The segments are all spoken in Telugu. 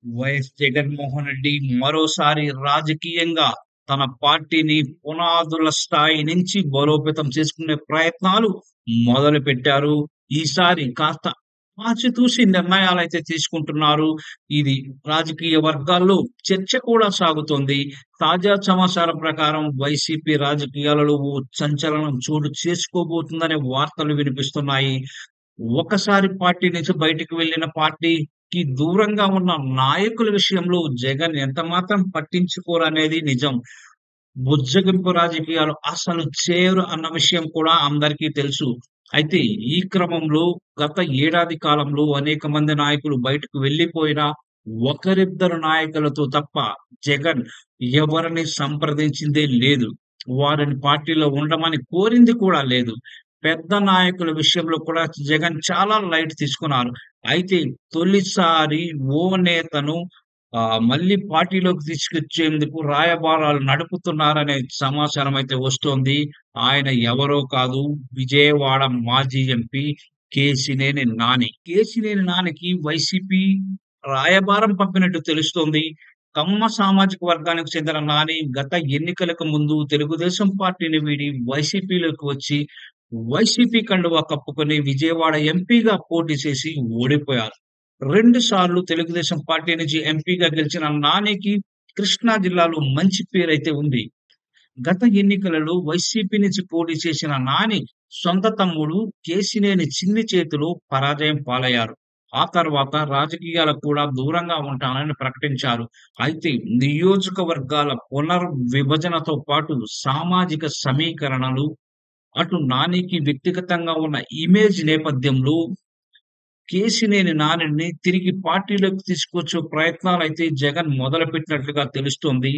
వైఎస్ జగన్మోహన్ రెడ్డి మరోసారి రాజకీయంగా తన పార్టీని పునాదుల స్థాయి నుంచి బలోపేతం చేసుకునే ప్రయత్నాలు మొదలుపెట్టారు. ఈసారి కాస్త ఆచితూచి నిర్ణయాలైతే తీసుకుంటున్నారు. ఇది రాజకీయ వర్గాల్లో చర్చ కూడా సాగుతోంది. తాజా సమాచారం ప్రకారం వైసీపీ రాజకీయాలలో ఓ సంచలనం చోటు చేసుకోబోతుందనే వార్తలు వినిపిస్తున్నాయి. ఒకసారి పార్టీ నుంచి బయటికి వెళ్ళిన పార్టీకి దూరంగా ఉన్న నాయకుల విషయంలో జగన్ ఎంతమాత్రం పట్టించుకోరనేది నిజం. బుజ్జగింపు రాజకీయాలు అసలు చేయరు అన్న విషయం కూడా అందరికీ తెలుసు. అయితే ఈ క్రమంలో గత ఏడాది కాలంలో అనేక మంది నాయకులు బయటకు వెళ్ళిపోయినా, ఒకరిద్దరు నాయకులతో తప్ప జగన్ ఎవరిని సంప్రదించిందే లేదు. వారిని పార్టీలో ఉండమని కోరింది కూడా లేదు. పెద్ద నాయకుల విషయంలో కూడా జగన్ చాలా లైట్ తీసుకున్నారు. అయితే తొలిసారి ఓ నేతను మళ్ళీ పార్టీలోకి తీసుకొచ్చేందుకు రాయబారాలు నడుపుతున్నారనే సమాచారం అయితే వస్తోంది. ఆయన ఎవరో కాదు, విజయవాడ మాజీ ఎంపీ కేశినేని నాని. కేశినేని నానికి వైసీపీ రాయబారం పంపినట్టు తెలుస్తోంది. కమ్మ సామాజిక వర్గానికి చెందిన నాని గత ఎన్నికలకు ముందు తెలుగుదేశం పార్టీని వీడి వైసీపీలోకి వచ్చి వైసీపీ కండువా కప్పుకొని విజయవాడ ఎంపీగా పోటీ చేసి ఓడిపోయారు. 2 సార్లు తెలుగుదేశం పార్టీ నుంచి ఎంపీగా గెలిచిన నానికి కృష్ణా జిల్లాలో మంచి పేరైతే ఉంది. గత ఎన్నికలలో వైసీపీ నుంచి పోటీ చేసిన నాని సొంత తమ్ముడు కేశినేని చిన్ని చేతిలో పరాజయం పాలయ్యారు. ఆ తర్వాత రాజకీయాలకు కూడా దూరంగా ఉంటానని ప్రకటించారు. అయితే నియోజకవర్గాల పునర్విభజనతో పాటు సామాజిక సమీకరణలు, అటు నానికి వ్యక్తిగతంగా ఉన్న ఇమేజ్ నేపథ్యంలో కేశినేని నానిని తిరిగి పార్టీలోకి తీసుకొచ్చే ప్రయత్నాలైతే జగన్ మొదలుపెట్టినట్లుగా తెలుస్తోంది.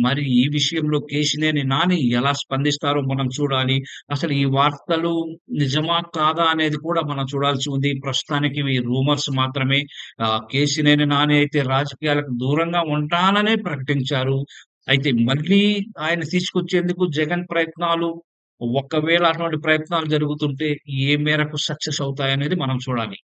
మరి ఈ విషయంలో కేశినేని నాని ఎలా స్పందిస్తారో మనం చూడాలి. అసలు ఈ వార్తలు నిజమా? కాదా? అనేది కూడా మనం చూడాల్సి ఉంది. ప్రస్తుతానికి ఇవి రూమర్స్ మాత్రమే. కేశినేని నాని అయితే రాజకీయాలకు దూరంగా ఉంటాననే ప్రకటించారు. అయితే మళ్ళీ ఆయన తీసుకొచ్చేందుకు జగన్ ప్రయత్నాలు, ఒకవేళ అటువంటి ప్రయత్నాలు జరుగుతుంటే ఏ మేరకు సక్సెస్ అవుతాయనేది మనం చూడాలి.